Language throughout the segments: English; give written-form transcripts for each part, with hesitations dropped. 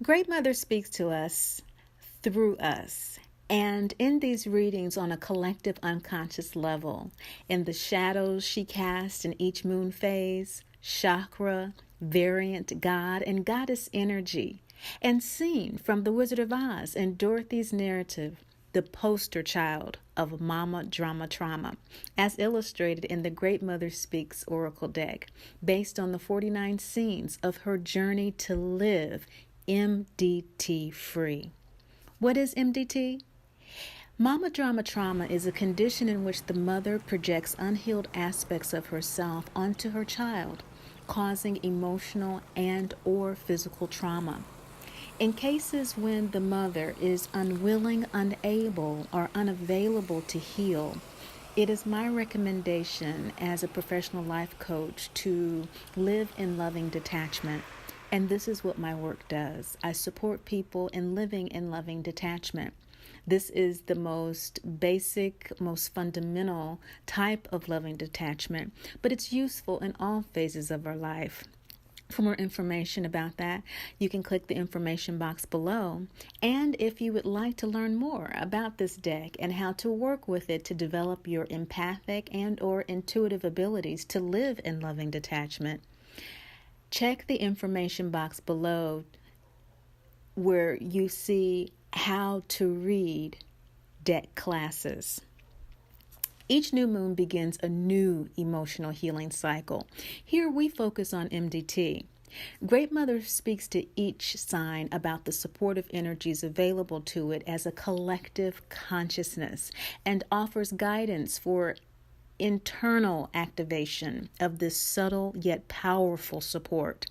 Great Mother speaks to us through us. And in these readings on a collective unconscious level, in the shadows she casts in each moon phase, chakra, variant god, and goddess energy, and seen from The Wizard of Oz and Dorothy's narrative, the poster child of Mama Drama Trauma, as illustrated in the Great Mother Speaks Oracle deck, based on the 49 scenes of her journey to live MDT free. What is MDT? Mama Drama Trauma is a condition in which the mother projects unhealed aspects of herself onto her child, causing emotional and or physical trauma. In cases when the mother is unwilling, unable, or unavailable to heal, it is my recommendation as a professional life coach to live in loving detachment. And this is what my work does. I support people in living in loving detachment. This is the most basic, most fundamental type of loving detachment, but it's useful in all phases of our life. For more information about that, you can click the information box below. And if you would like to learn more about this deck and how to work with it to develop your empathic and or intuitive abilities to live in loving detachment, check the information box below where you see how to read deck classes. Each new moon begins a new emotional healing cycle. Here we focus on MDT. Great Mother speaks to each sign about the supportive energies available to it as a collective consciousness and offers guidance for internal activation of this subtle yet powerful support.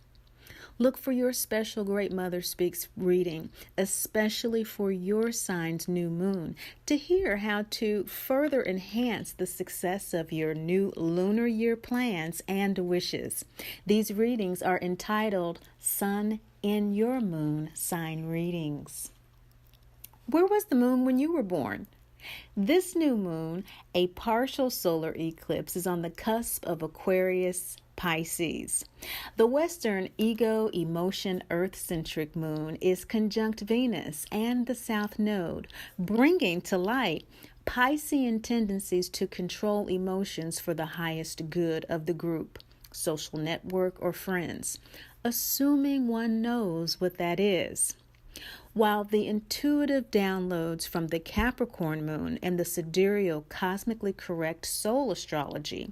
Look for your special Great Mother Speaks reading, especially for your sign's new moon, to hear how to further enhance the success of your new lunar year plans and wishes. These readings are entitled Sun in Your Moon Sign Readings. Where was the moon when you were born? This new moon, a partial solar eclipse, is on the cusp of Aquarius Pisces. The Western ego, emotion, earth-centric moon is conjunct Venus and the South Node, bringing to light Piscean tendencies to control emotions for the highest good of the group, social network, or friends, assuming one knows what that is. While the intuitive downloads from the Capricorn moon and the sidereal cosmically correct soul astrology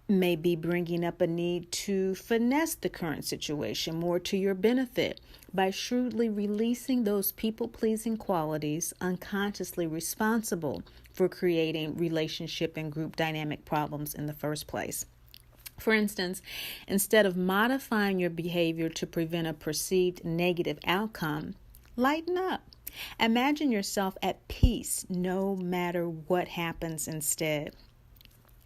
may be bringing up a need to finesse the current situation more to your benefit by shrewdly releasing those people-pleasing qualities unconsciously responsible for creating relationship and group dynamic problems in the first place. For instance, instead of modifying your behavior to prevent a perceived negative outcome, lighten up. Imagine yourself at peace no matter what happens instead.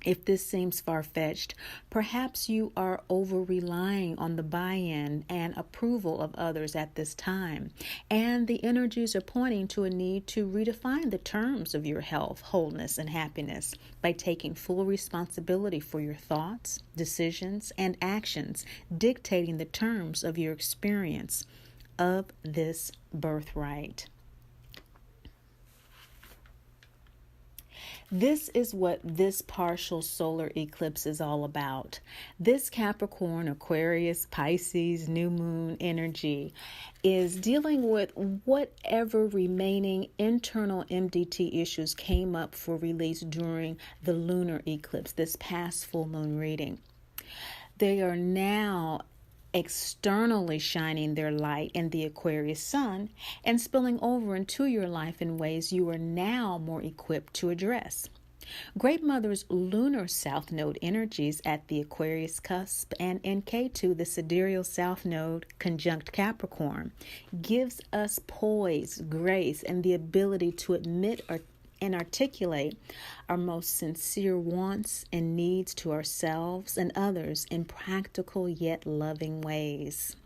If this seems far-fetched, perhaps you are over-relying on the buy-in and approval of others at this time, and the energies are pointing to a need to redefine the terms of your health, wholeness, and happiness by taking full responsibility for your thoughts, decisions, and actions, dictating the terms of your experience of this birthright. This is what this partial solar eclipse is all about. This Capricorn, Aquarius, Pisces, new moon energy is dealing with whatever remaining internal MDT issues came up for release during the lunar eclipse, this past full moon reading. They are now externally shining their light in the Aquarius sun and spilling over into your life in ways you are now more equipped to address. Great Mother's lunar south node energies at the Aquarius cusp and in K2, the sidereal south node conjunct Capricorn, gives us poise, grace, and the ability to admit and articulate our most sincere wants and needs to ourselves and others in practical yet loving ways.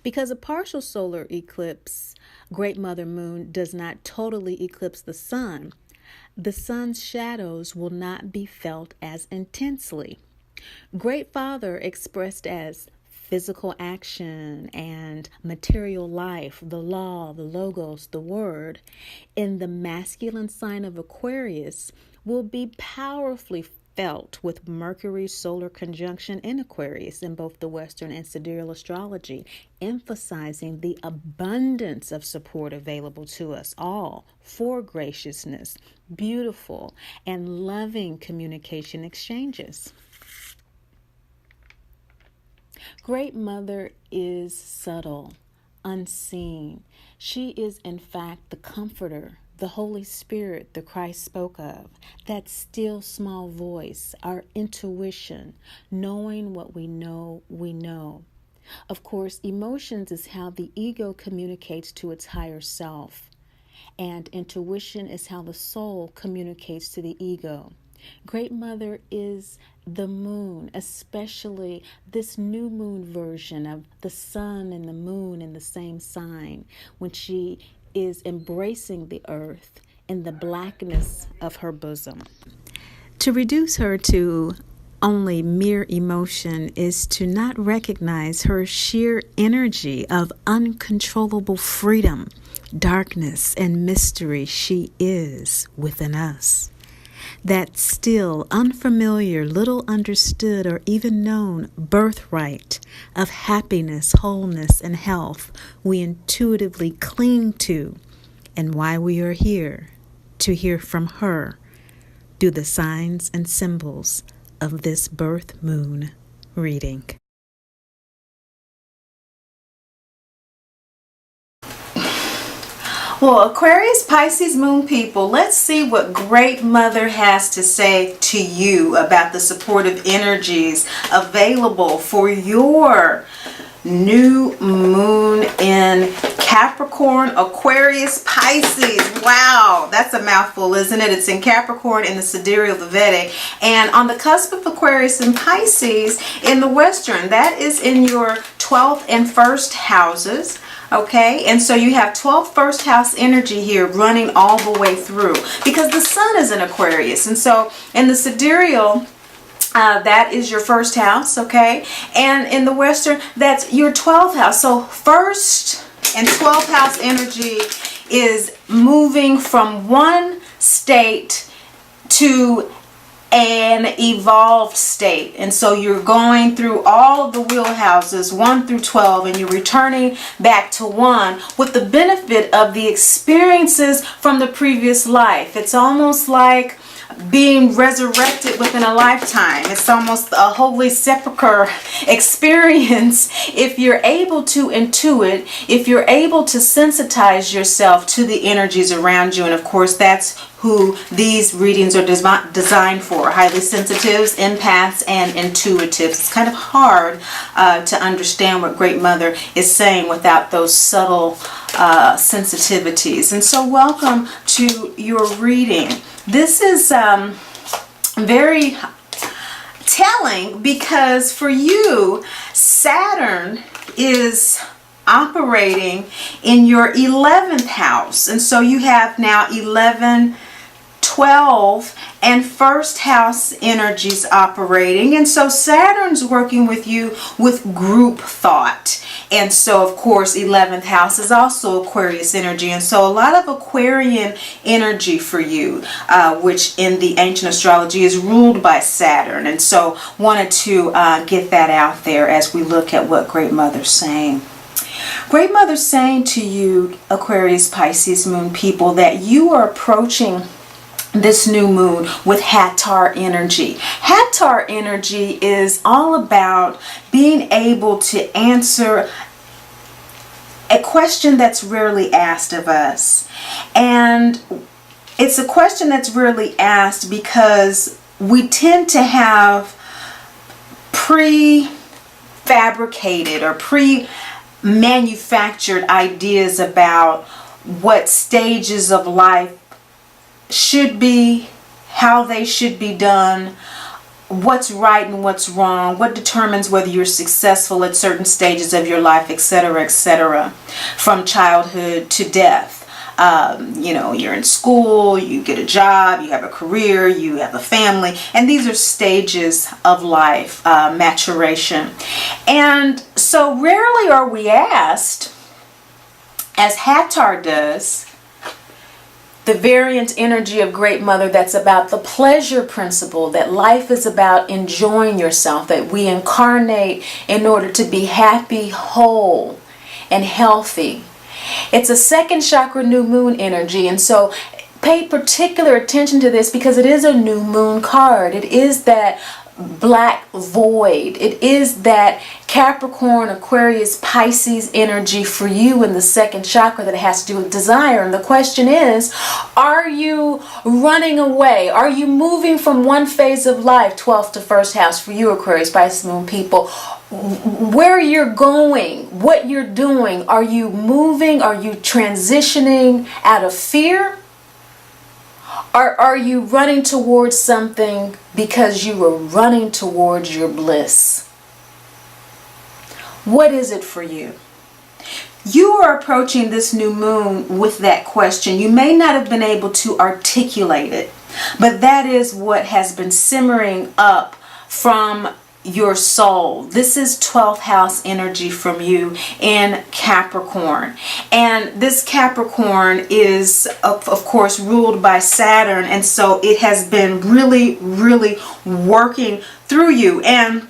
Because a partial solar eclipse, Great Mother Moon, does not totally eclipse the sun's shadows will not be felt as intensely. Great Father expressed as physical action and material life, the law, the logos, the word, in the masculine sign of Aquarius will be powerfully felt with Mercury's solar conjunction in Aquarius in both the Western and sidereal astrology, emphasizing the abundance of support available to us all for graciousness, beautiful, and loving communication exchanges. Great Mother is subtle, unseen. She is, in fact, the comforter, the Holy Spirit the Christ spoke of, that still small voice, our intuition, knowing what we know we know. Of course, emotions is how the ego communicates to its higher self, and intuition is how the soul communicates to the ego. Great Mother is the moon, especially this new moon version of the sun and the moon in the same sign, when she is embracing the earth in the blackness of her bosom. To reduce her to only mere emotion is to not recognize her sheer energy of uncontrollable freedom, darkness, and mystery she is within us. That still unfamiliar, little understood, or even known birthright of happiness, wholeness, and health we intuitively cling to, and why we are here to hear from her through the signs and symbols of this birth moon reading. Well, Aquarius, Pisces Moon people, let's see what Great Mother has to say to you about the supportive energies available for your new moon in Capricorn, Aquarius, Pisces. Wow, that's a mouthful, isn't it? It's in Capricorn in the sidereal, the Vedic, and on the cusp of Aquarius and Pisces in the Western. That is in your 12th and 1st houses. Okay, and so you have 12th first house energy here running all the way through because the sun is in Aquarius. And so in the sidereal, that is your 1st house, okay? And in the Western, that's your 12th house. So 1st and 12th house energy is moving from one state to an evolved state. And so you're going through all of the wheelhouses 1 through 12, and you're returning back to 1 with the benefit of the experiences from the previous life. It's almost like being resurrected within a lifetime. It's almost a holy sepulcher experience if you're able to intuit, if you're able to sensitize yourself to the energies around you. And of course, that's who these readings are designed for. Highly sensitives, empaths, and intuitives. It's kind of hard to understand what Great Mother is saying without those subtle sensitivities. And so welcome to your reading. This is very telling because for you, Saturn is operating in your 11th house. And so you have now 11, 12, and 1st house energies operating. And so Saturn's working with you with group thought. And so, of course, 11th house is also Aquarius energy. And so a lot of Aquarian energy for you, which in the ancient astrology is ruled by Saturn. And so wanted to get that out there as we look at what Great Mother's saying. Great Mother's saying to you, Aquarius, Pisces Moon people, that you are approaching this new moon with Hattar energy. Hattar energy is all about being able to answer a question that's rarely asked of us. And it's a question that's rarely asked because we tend to have pre-fabricated or pre-manufactured ideas about what stages of life should be, how they should be done, what's right and what's wrong, what determines whether you're successful at certain stages of your life, etc., etc., from childhood to death. You're in school, you get a job, you have a career, you have a family, and these are stages of life, maturation. And so rarely are we asked, as Hattar does, the variant energy of Great Mother that's about the pleasure principle, that life is about enjoying yourself, that we incarnate in order to be happy, whole, and healthy. It's a second chakra new moon energy, and so pay particular attention to this because it is a new moon card. It is that black void. It is that Capricorn, Aquarius, Pisces energy for you in the second chakra that has to do with desire. And the question is, are you running away? Are you moving from one phase of life, 12th to first house for you, Aquarius, Pisces Moon people? Where you're going, what you're doing, are you moving? Are you transitioning out of fear? Or are you running towards something because you were running towards your bliss? What is it for you? You are approaching this new moon with that question. You may not have been able to articulate it, but that is what has been simmering up from your soul. This is 12th house energy from you in Capricorn. And this Capricorn is, of course, ruled by Saturn. And so it has been really, really working through you. And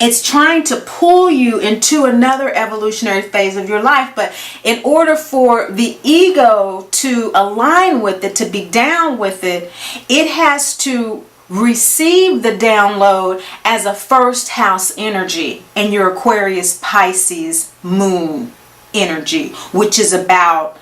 it's trying to pull you into another evolutionary phase of your life. But in order for the ego to align with it, to be down with it, it has to receive the download as a first house energy in your Aquarius Pisces moon energy, which is about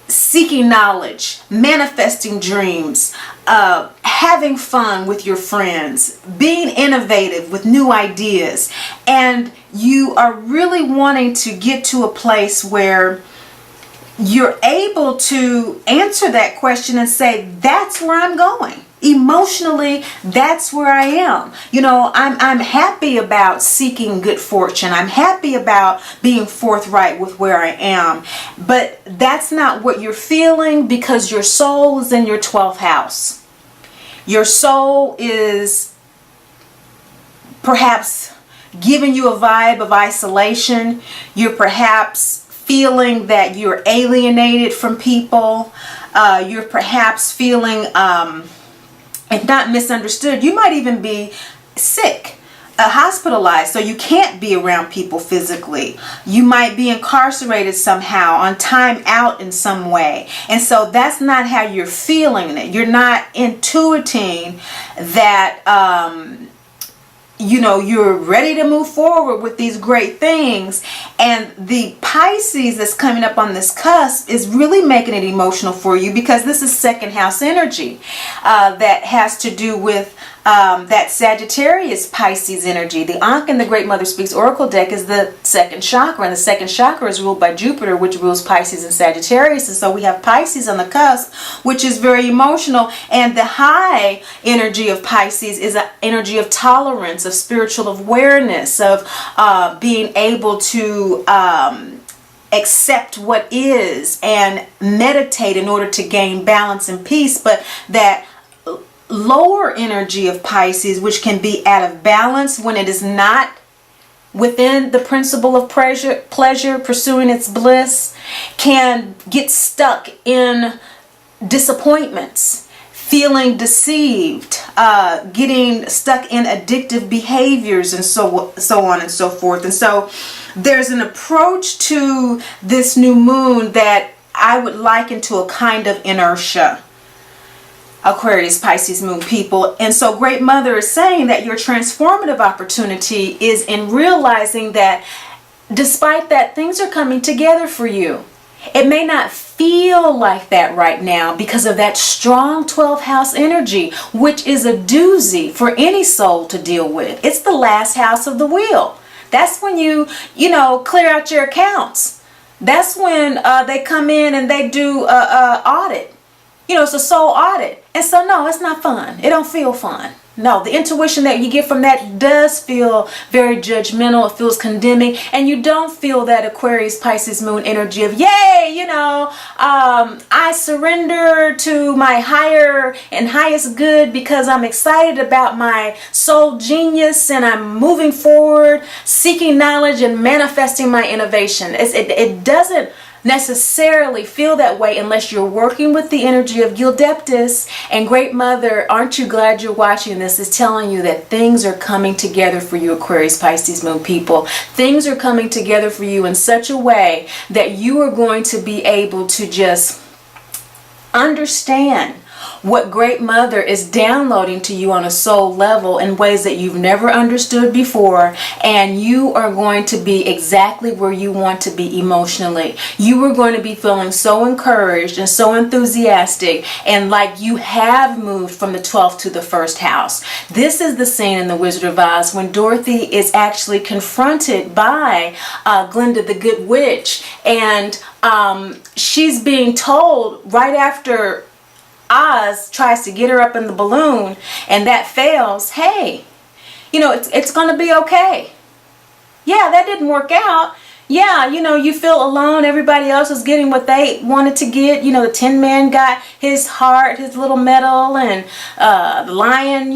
seeking knowledge, manifesting dreams, having fun with your friends, being innovative with new ideas. And you are really wanting to get to a place where you're able to answer that question and say, that's where I'm going. Emotionally, that's where I am. I'm happy about seeking good fortune. I'm happy about being forthright with where I am. But that's not what you're feeling because your soul is in your 12th house. Your soul is perhaps giving you a vibe of isolation. You're perhaps feeling that you're alienated from people. You're perhaps feeling if not misunderstood, you might even be sick, hospitalized, so you can't be around people physically. You might be incarcerated somehow, on time out in some way. And so that's not how you're feeling it. You're not intuiting that you're ready to move forward with these great things. And the Pisces that's coming up on this cusp is really making it emotional for you because this is second house energy that has to do with that Sagittarius Pisces energy. The Ankh in the Great Mother Speaks Oracle deck is the second chakra, and the second chakra is ruled by Jupiter, which rules Pisces and Sagittarius. And so we have Pisces on the cusp, which is very emotional. And the high energy of Pisces is an energy of tolerance, of spiritual awareness, of being able to accept what is and meditate in order to gain balance and peace. But that lower energy of Pisces, which can be out of balance when it is not within the principle of pleasure, pursuing its bliss, can get stuck in disappointments, feeling deceived, getting stuck in addictive behaviors, and so on and so forth. And so there's an approach to this new moon that I would liken to a kind of inertia, Aquarius, Pisces Moon people. And so Great Mother is saying that your transformative opportunity is in realizing that despite that, things are coming together for you. It may not feel like that right now because of that strong 12th house energy, which is a doozy for any soul to deal with. It's the last house of the wheel. That's when you clear out your accounts. That's when they come in and they do a audit. It's a soul audit. And so no, it's not fun. It don't feel fun. No, the intuition that you get from that does feel very judgmental. It feels condemning, and you don't feel that Aquarius Pisces moon energy of, yay, I surrender to my higher and highest good because I'm excited about my soul genius and I'm moving forward, seeking knowledge and manifesting my innovation. It doesn't necessarily feel that way unless you're working with the energy of Gildeptis. And Great Mother, aren't you glad you're watching this, is telling you that things are coming together for you, Aquarius Pisces moon people. Things are coming together for you in such a way that you are going to be able to just understand what Great Mother is downloading to you on a soul level in ways that you've never understood before, and you are going to be exactly where you want to be emotionally. You are going to be feeling so encouraged and so enthusiastic, and like you have moved from the 12th to the first house. This is the scene in The Wizard of Oz when Dorothy is actually confronted by Glinda the Good Witch, and she's being told right after Oz tries to get her up in the balloon and that fails, hey, it's going to be okay. Yeah, that didn't work out. Yeah, you feel alone. Everybody else is getting what they wanted to get. The Tin Man got his heart, his little medal, and the lion,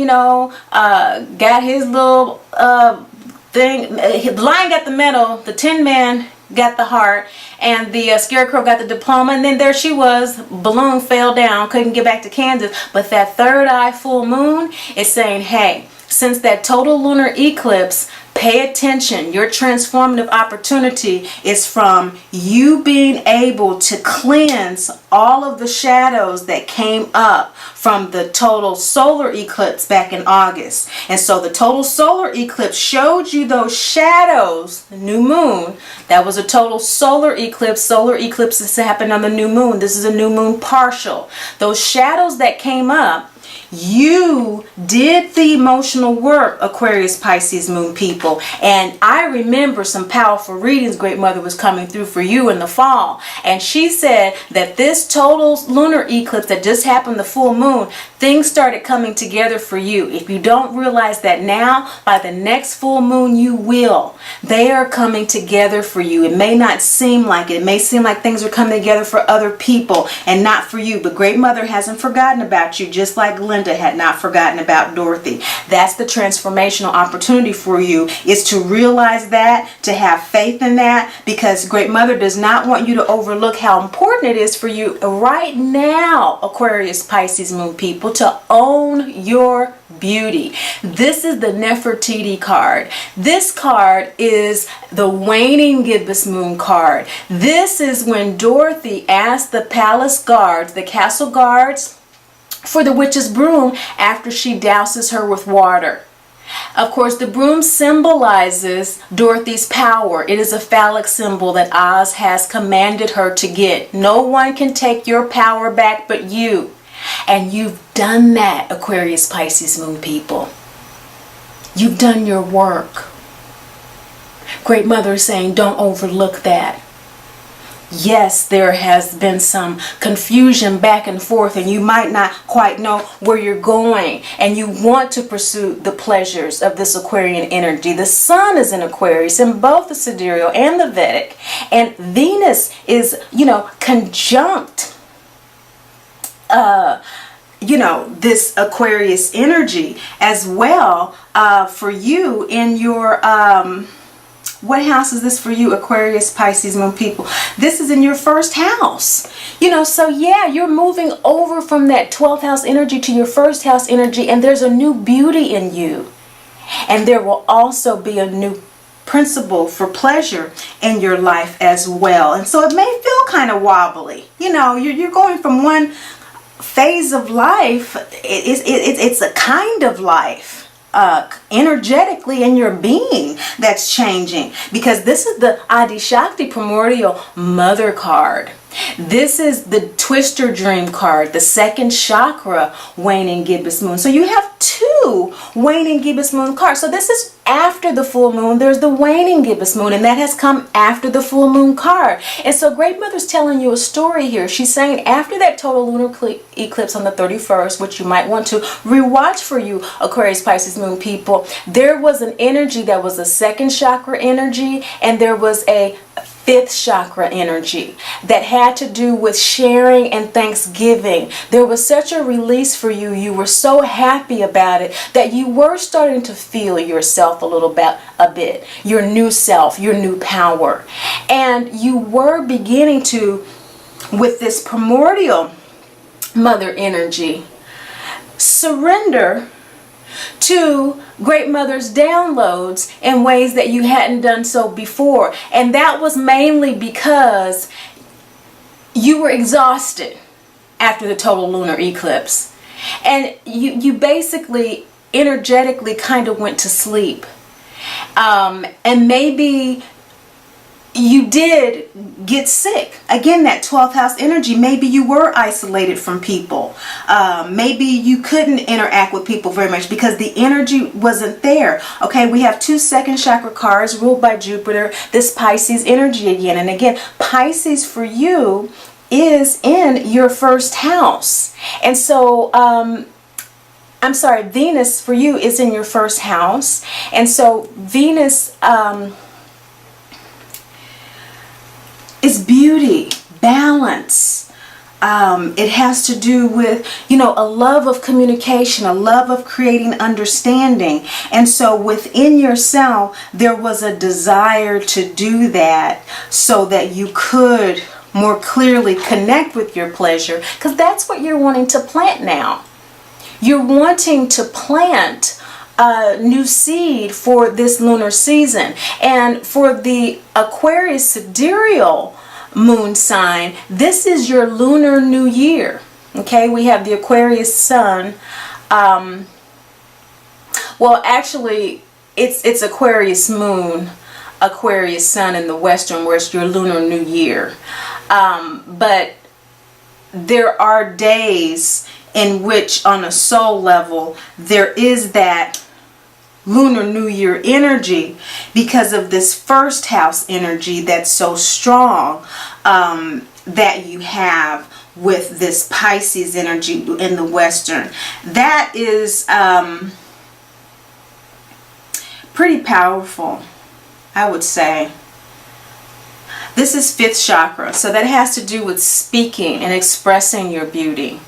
got his little thing. The lion got the medal, the Tin Man got the heart, and the Scarecrow got the diploma, and then there she was, balloon fell down, couldn't get back to Kansas. But that third eye full moon is saying, hey, since that total lunar eclipse, pay attention. Your transformative opportunity is from you being able to cleanse all of the shadows that came up from the total solar eclipse back in August. And so the total solar eclipse showed you those shadows, the new moon. That was a total solar eclipse. Solar eclipses happen on the new moon. This is a new moon partial. Those shadows that came up, you did the emotional work, Aquarius Pisces moon people. And I remember some powerful readings Great Mother was coming through for you in the fall, and she said that this total lunar eclipse that just happened, the full moon, things started coming together for you. If you don't realize that now, by the next full moon you will. They are coming together for you. It may not seem like it. It may seem like things are coming together for other people and not for you, but Great Mother hasn't forgotten about you, just like Glinda had not forgotten about Dorothy. That's the transformational opportunity for you, is to realize that, to have faith in that, because Great Mother does not want you to overlook how important it is for you right now, Aquarius Pisces moon people, to own your beauty. This is the Nefertiti card. This card is the waning gibbous moon card. This is when Dorothy asked the palace guards, the castle guards, for the witch's broom after she douses her with water. Of course, the broom symbolizes Dorothy's power. It is a phallic symbol that Oz has commanded her to get. No one can take your power back but you. And you've done that, Aquarius Pisces moon people. You've done your work. Great Mother is saying, don't overlook that. Yes, there has been some confusion back and forth, and you might not quite know where you're going, and you want to pursue the pleasures of this Aquarian energy. The Sun is in Aquarius in both the sidereal and the Vedic, and Venus is, conjunct this Aquarius energy as well for you in your what house is this for you, Aquarius Pisces moon people? This is in your first house. So yeah, you're moving over from that 12th house energy to your first house energy, and there's a new beauty in you. And there will also be a new principle for pleasure in your life as well. And so it may feel kind of wobbly. You're going from one phase of life. It's a kind of life. Energetically in your being that's changing, because this is the Adi Shakti primordial mother card. This is the Twister Dream card, the second chakra waning gibbous moon. So you have two waning gibbous moon cards. So this is after the full moon. There's the waning gibbous moon, and that has come after the full moon card. And so Great Mother's telling you a story here. She's saying after that total lunar eclipse on the 31st, which you might want to rewatch for you Aquarius, Pisces Moon people, there was an energy that was a second chakra energy, and there was a fifth chakra energy that had to do with sharing and thanksgiving. There was such a release for you. You were so happy about it that you were starting to feel yourself a bit, your new self, your new power. And you were beginning to, with this primordial mother energy, surrender to Great Mother's downloads in ways that you hadn't done so before. And that was mainly because you were exhausted after the total lunar eclipse. And you basically energetically kind of went to sleep. And maybe you did get sick. Again, that 12th house energy. Maybe you were isolated from people. Maybe you couldn't interact with people very much because the energy wasn't there. Okay, we have two second chakra cards ruled by Jupiter. This Pisces energy again. And again, Pisces for you is in your first house. And so, I'm sorry, Venus for you is in your first house. And so Venus, is beauty, balance. It has to do with, a love of communication, a love of creating understanding. And so within yourself, there was a desire to do that so that you could more clearly connect with your pleasure, because that's what you're wanting to plant now. You're wanting to plant a new seed for this lunar season. And for the Aquarius sidereal moon sign, this is your lunar new year. Okay, we have the Aquarius sun. Well, actually, it's Aquarius moon, Aquarius sun in the western, where it's your lunar new year. But there are days in which, on a soul level, there is that lunar new year energy because of this first house energy that's so strong that you have with this Pisces energy in the western. That is pretty powerful, I would say. This is fifth chakra, so that has to do with speaking and expressing your beauty.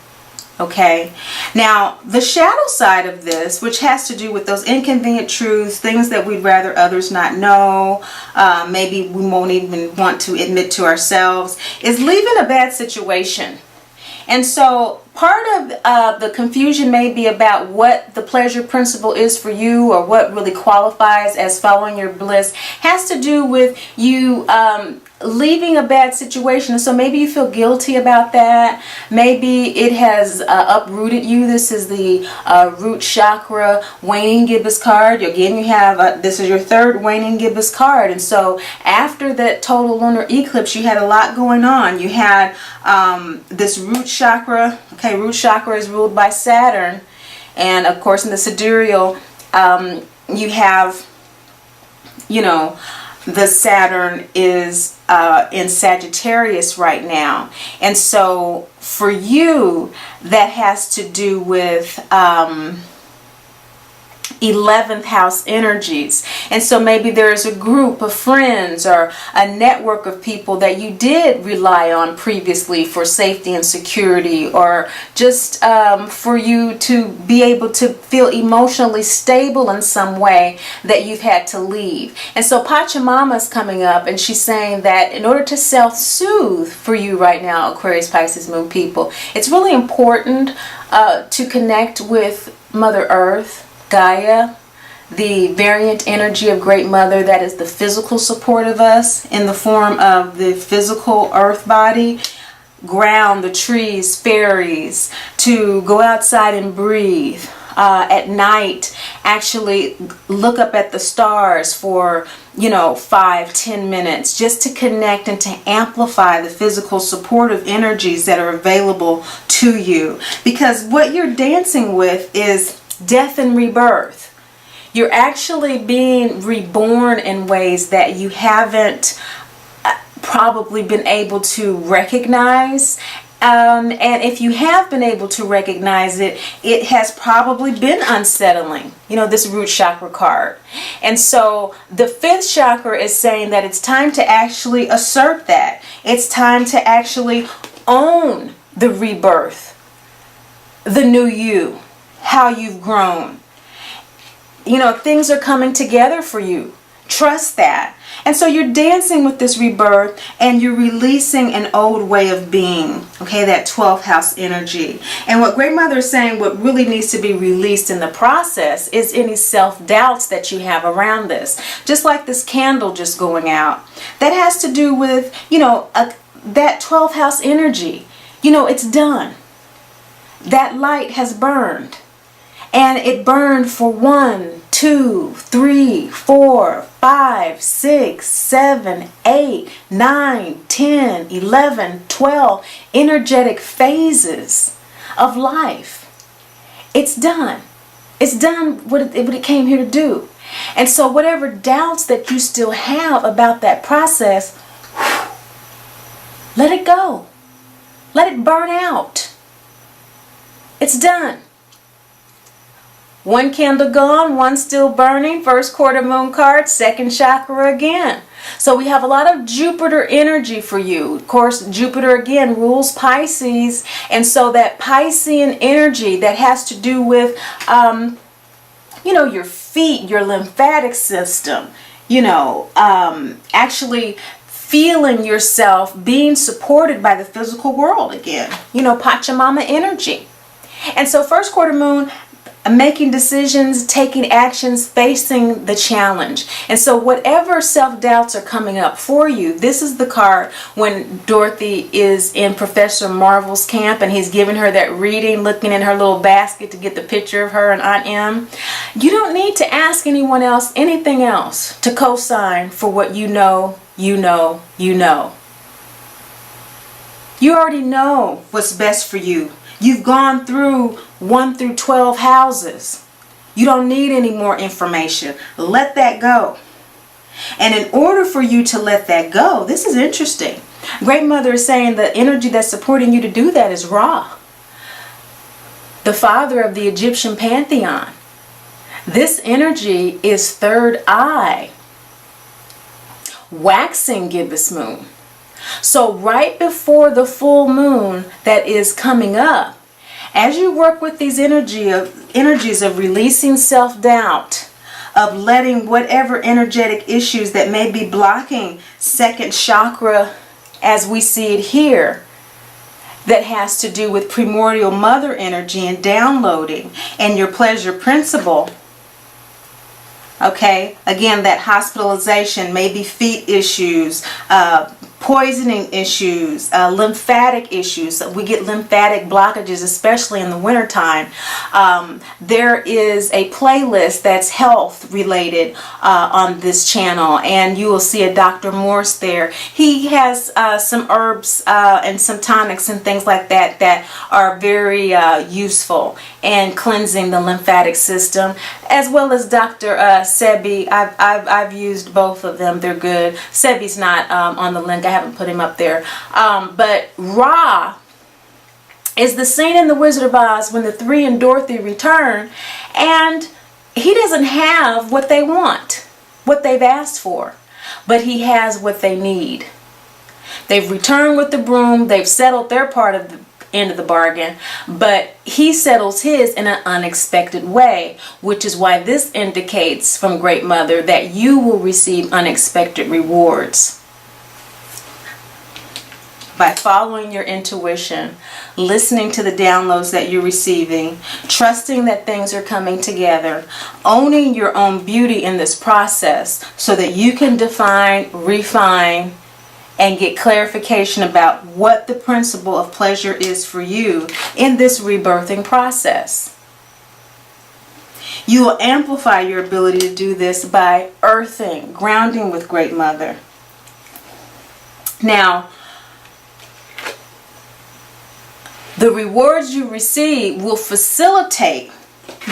Okay, now the shadow side of this, which has to do with those inconvenient truths, things that we'd rather others not know, maybe we won't even want to admit to ourselves, is leaving a bad situation. And so part of the confusion may be about what the pleasure principle is for you, or what really qualifies as following your bliss, has to do with you leaving a bad situation. So maybe you feel guilty about that. Maybe it has uprooted you. This is the root chakra waning gibbous card. Again, you have this is your third waning gibbous card. And so after that total lunar eclipse, you had a lot going on. You had this root chakra. Okay, root chakra is ruled by Saturn. And of course in the sidereal, you have, the Saturn is in Sagittarius right now. And so for you, that has to do with 11th house energies. And so maybe there's a group of friends or a network of people that you did rely on previously for safety and security, or just for you to be able to feel emotionally stable in some way, that you've had to leave. And so Pachamama's coming up, and she's saying that in order to self-soothe for you right now, Aquarius, Pisces Moon people, it's really important to connect with Mother Earth, Gaia, the variant energy of Great Mother, that is the physical support of us in the form of the physical earth body, ground, the trees, fairies, to go outside and breathe, at night, actually look up at the stars for 5-10 minutes, just to connect and to amplify the physical supportive energies that are available to you. Because what you're dancing with is death and rebirth. You're actually being reborn in ways that you haven't probably been able to recognize. And if you have been able to recognize it, it has probably been unsettling, this root chakra card. And so the 5th chakra is saying that it's time to actually assert that. It's time to actually own the rebirth, the new you, how you've grown. Things are coming together for you. Trust that. And so you're dancing with this rebirth, and you're releasing an old way of being, okay, that 12th house energy. And what Great Mother is saying, what really needs to be released in the process is any self-doubts that you have around this. Just like this candle just going out. That has to do with, that 12th house energy. It's done. That light has burned. And it burned for 1, 2, 3, 4, 5, 6, 7, 8, 9, 10, 11, 12 energetic phases of life. It's done. It's done what it came here to do. And so whatever doubts that you still have about that process, let it go. Let it burn out. It's done. One candle gone, one still burning. First quarter moon card, 2nd chakra again. So we have a lot of Jupiter energy for you. Of course, Jupiter again rules Pisces. And so that Piscean energy that has to do with, your feet, your lymphatic system, actually feeling yourself being supported by the physical world again. Pachamama energy. And so first quarter moon, making decisions, taking actions, facing the challenge. And so whatever self-doubts are coming up for you, this is the card when Dorothy is in Professor Marvel's camp and he's giving her that reading, looking in her little basket to get the picture of her and Aunt Em. You don't need to ask anyone else anything else to co-sign for what you know. You already know what's best for you. You've gone through 1 through 12 houses. You don't need any more information. Let that go. And in order for you to let that go, this is interesting. Great Mother is saying the energy that's supporting you to do that is Ra, the father of the Egyptian pantheon. This energy is 3rd eye, waxing gibbous moon. So right before the full moon that is coming up, as you work with these energies of releasing self-doubt, of letting whatever energetic issues that may be blocking 2nd chakra as we see it here, that has to do with primordial mother energy and downloading and your pleasure principle. Okay, again, that hospitalization, maybe feet issues, poisoning issues, lymphatic issues. We get lymphatic blockages, especially in the wintertime. There is a playlist that's health related on this channel, and you will see a Dr. Morse there. He has some herbs and some tonics and things like that that are very useful in cleansing the lymphatic system, as well as Dr. Sebi. I've used both of them. They're good. Sebi's not on the link. I haven't put him up there. But Ra is the scene in The Wizard of Oz when the 3 and Dorothy return, and he doesn't have what they want, what they've asked for, but he has what they need. They've returned with the broom. They've settled their part of the end of the bargain, but he settles his in an unexpected way, which is why this indicates from Great Mother that you will receive unexpected rewards. By following your intuition, listening to the downloads that you're receiving, trusting that things are coming together, owning your own beauty in this process so that you can define, refine, and get clarification about what the principle of pleasure is for you in this rebirthing process. You will amplify your ability to do this by earthing, grounding with Great Mother. Now, the rewards you receive will facilitate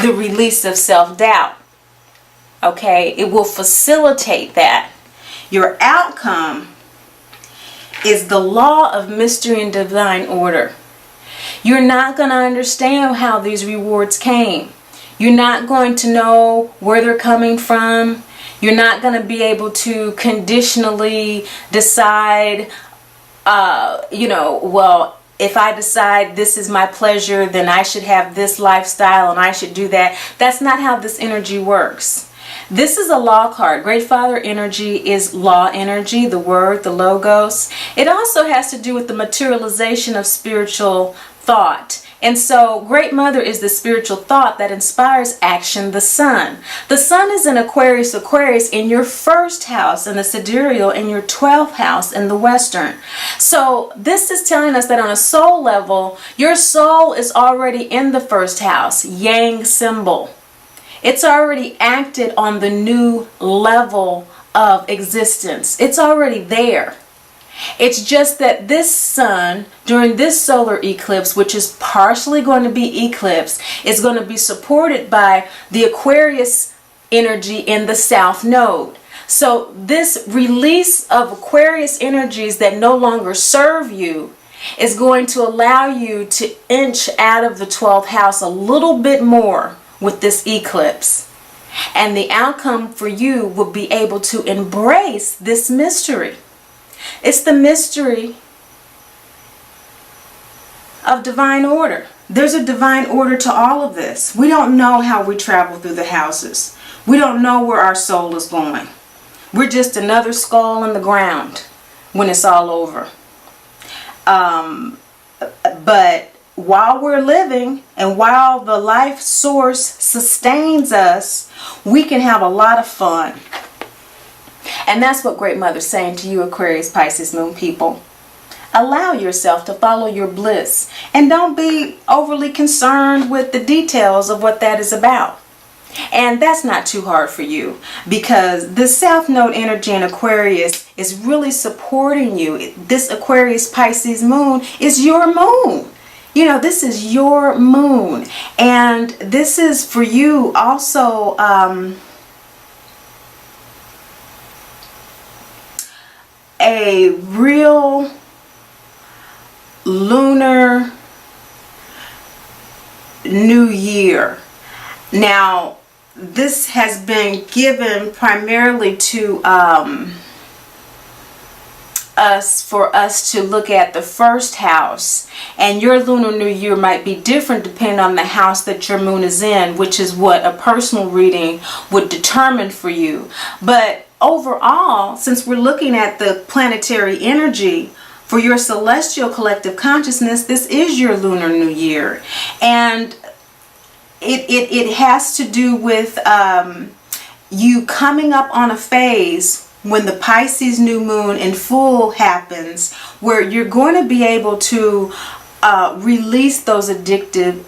the release of self-doubt. Okay? It will facilitate that. Your outcome is the law of mystery and divine order. You're not going to understand how these rewards came. You're not going to know where they're coming from. You're not going to be able to conditionally decide, well, if I decide this is my pleasure, then I should have this lifestyle and I should do that. That's not how this energy works. This is a law card. Great Father energy is law energy, the word, the logos. It also has to do with the materialization of spiritual thought. And so Great Mother is the spiritual thought that inspires action, the sun. The sun is in Aquarius in your first house, and the sidereal in your 12th house in the western. So this is telling us that on a soul level, your soul is already in the first house, yang symbol. It's already acted on the new level of existence. It's already there. It's just that this sun, during this solar eclipse, which is partially going to be eclipse, is going to be supported by the Aquarius energy in the south node. So this release of Aquarius energies that no longer serve you is going to allow you to inch out of the 12th house a little bit more with this eclipse. And the outcome for you will be able to embrace this mystery. It's the mystery of divine order. There's a divine order to all of this. We don't know how we travel through the houses. We don't know where our soul is going. We're just another skull in the ground when it's all over. But while we're living and while the life source sustains us, we can have a lot of fun. And that's what Great Mother's saying to you, Aquarius, Pisces, Moon people. Allow yourself to follow your bliss and don't be overly concerned with the details of what that is about. And that's not too hard for you because the South Node energy in Aquarius is really supporting you. This Aquarius, Pisces moon is your moon. You know, this is your moon. And this is for you also a real lunar new year. Now, this has been given primarily to for us to look at the first house, and your lunar new year might be different depending on the house that your moon is in, which is what a personal reading would determine for you. But overall, since we're looking at the planetary energy for your celestial collective consciousness, this is your lunar new year. And it has to do with you coming up on a phase when the Pisces new moon in full happens, where you're going to be able to release those addictive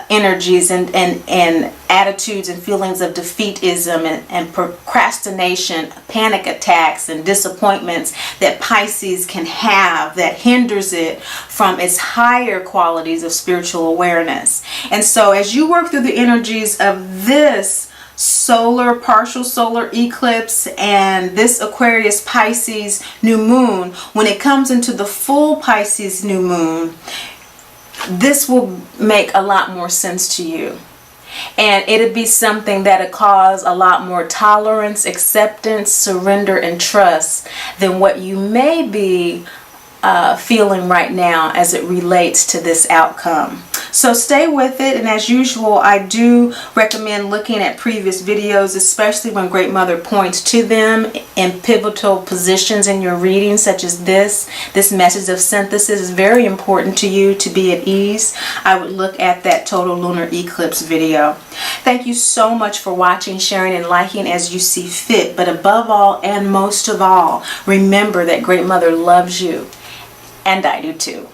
energies and attitudes and feelings of defeatism and procrastination, panic attacks and disappointments that Pisces can have that hinders it from its higher qualities of spiritual awareness. And so as you work through the energies of this partial solar eclipse and this Aquarius Pisces new moon, when it comes into the full Pisces new moon, this will make a lot more sense to you. And it'll be something that'll cause a lot more tolerance, acceptance, surrender, and trust than what you may be feeling right now as it relates to this outcome. So stay with it, and as usual, I do recommend looking at previous videos, especially when Great Mother points to them in pivotal positions in your reading, such as this. This message of synthesis is very important to you to be at ease. I would look at that total lunar eclipse video. Thank you so much for watching, sharing, and liking as you see fit. But above all and most of all, remember that Great Mother loves you, and I do too.